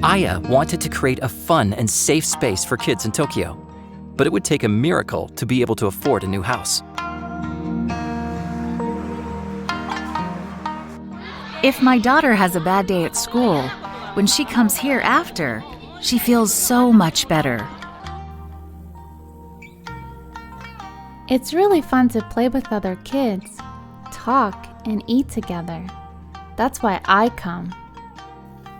Aya wanted to create a fun and safe space for kids in Tokyo, but it would take a miracle to be able to afford a new house. If my daughter has a bad day at school, when she comes here after, she feels so much better. It's really fun to play with other kids, talk, and eat together. That's why I come.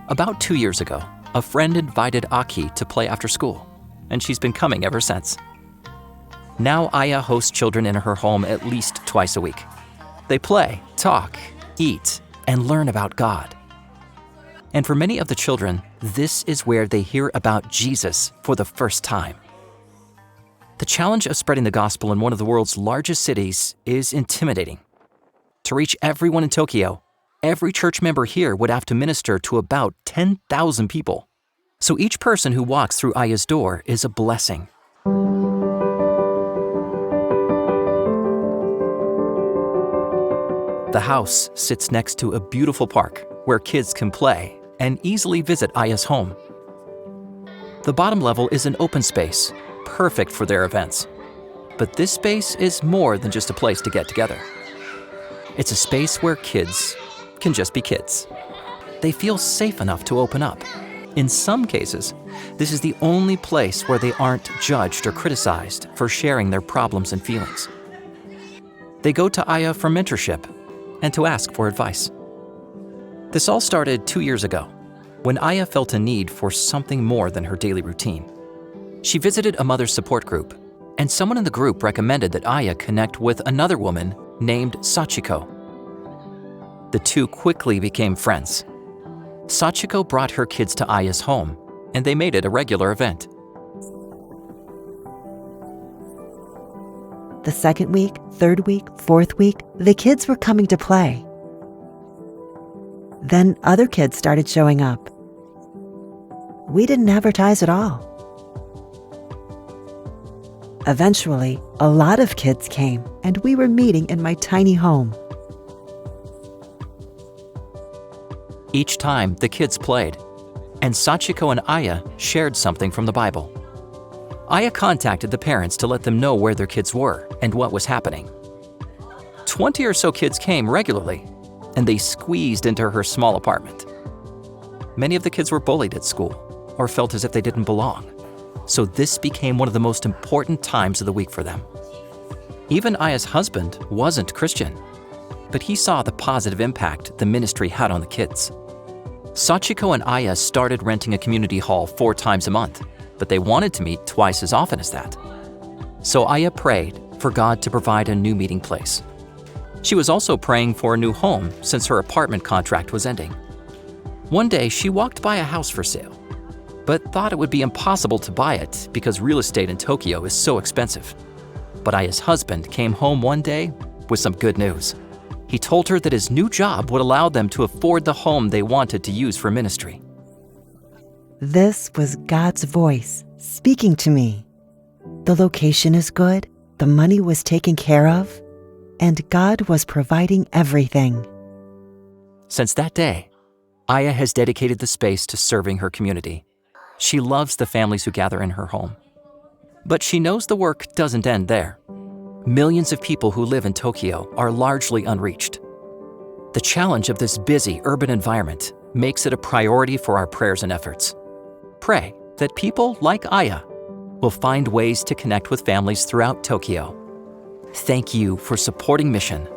About 2 years ago, a friend invited Aki to play after school, and she's been coming ever since. Now Aya hosts children in her home at least twice a week. They play, talk, eat, and learn about God. And for many of the children, this is where they hear about Jesus for the first time. The challenge of spreading the gospel in one of the world's largest cities is intimidating. To reach everyone in Tokyo, every church member here would have to minister to about 10,000 people. So each person who walks through Aya's door is a blessing. The house sits next to a beautiful park where kids can play and easily visit Aya's home. The bottom level is an open space, perfect for their events. But this space is more than just a place to get together. It's a space where kids can just be kids. They feel safe enough to open up. In some cases, this is the only place where they aren't judged or criticized for sharing their problems and feelings. They go to Aya for mentorship and to ask for advice. This all started 2 years ago, when Aya felt a need for something more than her daily routine. She visited a mother's support group, and someone in the group recommended that Aya connect with another woman named Sachiko. The two quickly became friends. Sachiko brought her kids to Aya's home, and they made it a regular event. The second week, third week, fourth week, the kids were coming to play. Then other kids started showing up. We didn't advertise at all. Eventually, a lot of kids came, and we were meeting in my tiny home. Each time, the kids played, and Sachiko and Aya shared something from the Bible. Aya contacted the parents to let them know where their kids were and what was happening. 20 or so kids came regularly, and they squeezed into her small apartment. Many of the kids were bullied at school or felt as if they didn't belong, so this became one of the most important times of the week for them. Even Aya's husband wasn't Christian, but he saw the positive impact the ministry had on the kids. Sachiko and Aya started renting a community hall 4 times a month, but they wanted to meet twice as often as that. So Aya prayed for God to provide a new meeting place. She was also praying for a new home since her apartment contract was ending. One day, she walked by a house for sale, but thought it would be impossible to buy it because real estate in Tokyo is so expensive. But Aya's husband came home one day with some good news. He told her that his new job would allow them to afford the home they wanted to use for ministry. This was God's voice speaking to me. The location is good, the money was taken care of, and God was providing everything. Since that day, Aya has dedicated the space to serving her community. She loves the families who gather in her home. But she knows the work doesn't end there. Millions of people who live in Tokyo are largely unreached. The challenge of this busy urban environment makes it a priority for our prayers and efforts. Pray that people like Aya will find ways to connect with families throughout Tokyo. Thank you for supporting Mission